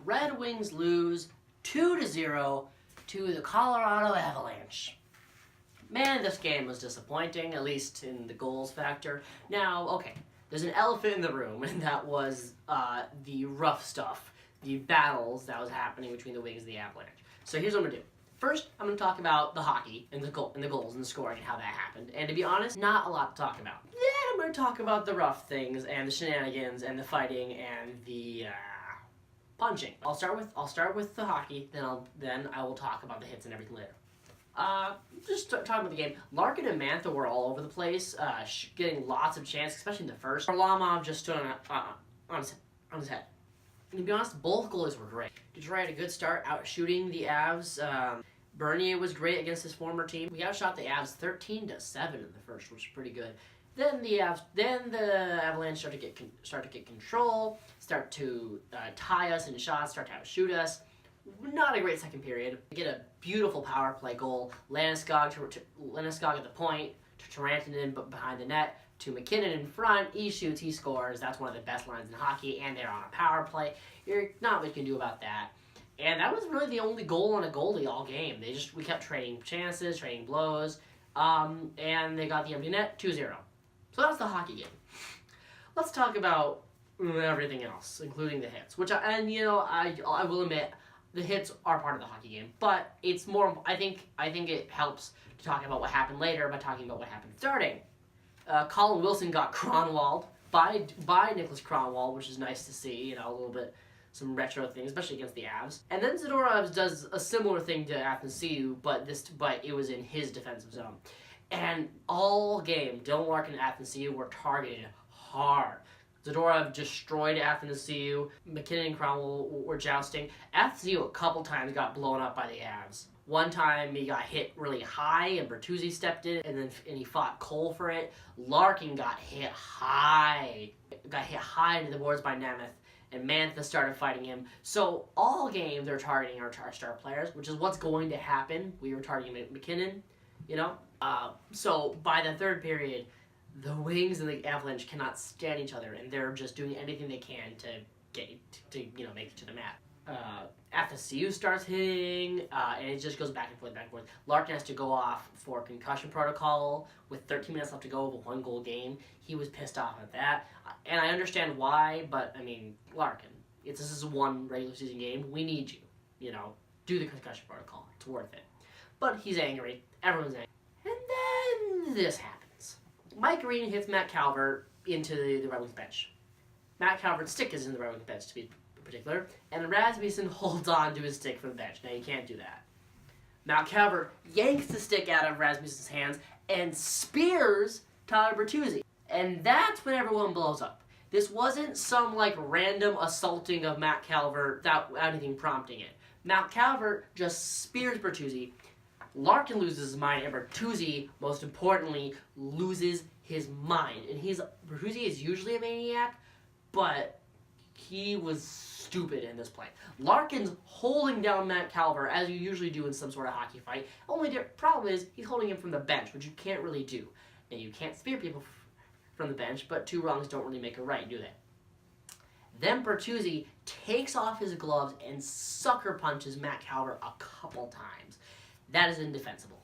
Red Wings lose 2-0 to the Colorado Avalanche. Man, this game was disappointing, at least in the goals factor. Now, okay, there's an elephant in the room, and that was the rough stuff, the battles that was happening between the Wings and the Avalanche. So here's what I'm going to do. First, I'm going to talk about the hockey and the goals and the scoring and how that happened. And to be honest, not a lot to talk about. Then I'm going to talk about the rough things and the shenanigans and the fighting and the punching. I'll start with the hockey. Then I will talk about the hits and everything later. Just talking about the game, Larkin and Mantha were all over the place, getting lots of chances, especially in the first. Varlamov just stood on his head. And to be honest, both goalies were great. Detroit had a good start out shooting the Avs. Bernier was great against his former team. We outshot the Avs 13-7 in the first, which is pretty good. Then the Avalanche start to get control, start to tie us in shots, start to outshoot us. Not a great second period. We get a beautiful power play goal. Landeskog at the point, to Rantanen behind the net, to McKinnon in front. He shoots, he scores. That's one of the best lines in hockey, and they're on a power play. You're not much you can do about that. And that was really the only goal on a goalie all game. We kept trading chances, trading blows, and they got the empty net, 2-0. So that's the hockey game. Let's talk about everything else, including the hits. I will admit, the hits are part of the hockey game, but it's more. I think it helps to talk about what happened later by talking about what happened starting. Colin Wilson got Kronwalled by Nicholas Kronwall, which is nice to see. A little bit some retro things, especially against the Avs. And then Zadorov does a similar thing to Athanasiou, but it was in his defensive zone. And all game, Dylan Larkin and Athanasiou were targeted hard. Zadorov destroyed Athanasiou. McKinnon and Kronwall were jousting. Athanasiou a couple times got blown up by the Avs. One time he got hit really high and Bertuzzi stepped in and he fought Cole for it. Larkin got hit high into the boards by Nemeth, and Mantha started fighting him. So all game they're targeting our star players, which is what's going to happen. We were targeting McKinnon, So by the third period, the Wings and the Avalanche cannot stand each other, and they're just doing anything they can to make it to the mat. Athanasiou starts hitting, and it just goes back and forth. Larkin has to go off for concussion protocol with 13 minutes left to go of a one-goal game. He was pissed off at that, and I understand why, but, Larkin, this is one regular season game. We need you, do the concussion protocol. It's worth it. But he's angry. Everyone's angry. And then this happens. Mike Green hits Matt Calvert into the Red Wings bench. Matt Calvert's stick is in the Red Wings bench, to be particular, and Rasmussen holds on to his stick from the bench. Now, you can't do that. Matt Calvert yanks the stick out of Rasmussen's hands and spears Tyler Bertuzzi. And that's when everyone blows up. This wasn't some, random assaulting of Matt Calvert without anything prompting it. Matt Calvert just spears Bertuzzi. Larkin loses his mind, and Bertuzzi, most importantly, loses his mind. And Bertuzzi is usually a maniac, but he was stupid in this play. Larkin's holding down Matt Calvert, as you usually do in some sort of hockey fight. Only problem is, he's holding him from the bench, which you can't really do. And you can't spear people from the bench, but two wrongs don't really make a right, do they? Then Bertuzzi takes off his gloves and sucker punches Matt Calvert a couple times. That is indefensible.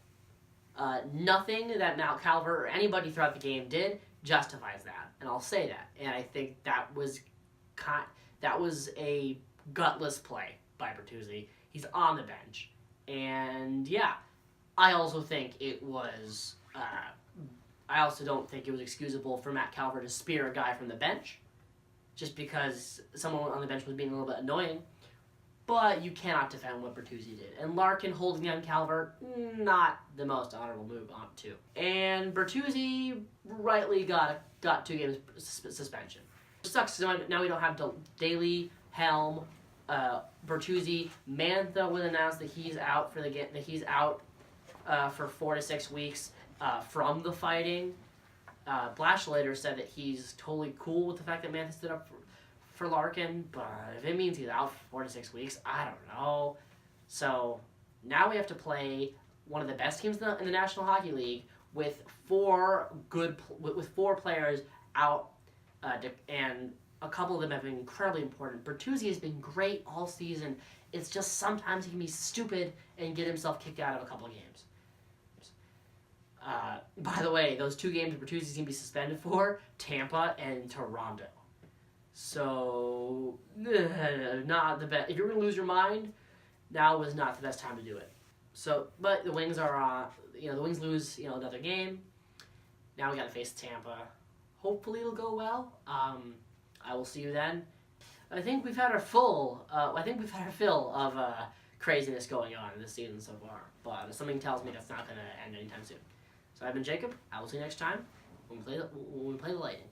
Nothing that Matt Calvert or anybody throughout the game did justifies that, and I'll say that. And I think that was a gutless play by Bertuzzi. He's on the bench, and yeah, I also think it was. I also don't think it was excusable for Matt Calvert to spear a guy from the bench, just because someone on the bench was being a little bit annoying. But you cannot defend what Bertuzzi did. And Larkin holding down Calvert, not the most honorable move on too. And Bertuzzi rightly got 2 games suspension. It sucks, so now we don't have Daly, Helm, Bertuzzi. Mantha was announced that he's out for 4 to 6 weeks from the fighting. Blashlater said that he's totally cool with the fact that Mantha stood up for Larkin, but if it means he's out for 4 to 6 weeks, I don't know. So now we have to play one of the best teams in the National Hockey League with 4 players out, and a couple of them have been incredibly important. Bertuzzi has been great all season. It's just sometimes he can be stupid and get himself kicked out of a couple of games. By the way, those 2 games Bertuzzi's going to be suspended for, Tampa and Toronto. So, not the best. If you're going to lose your mind, now was not the best time to do it. So, but the Wings are, the Wings lose, another game. Now we got to face Tampa. Hopefully it'll go well. I will see you then. I think we've had our fill of craziness going on this season so far. But something tells me that's not going to end anytime soon. So I've been Jacob. I will see you next time when we play the Lightning.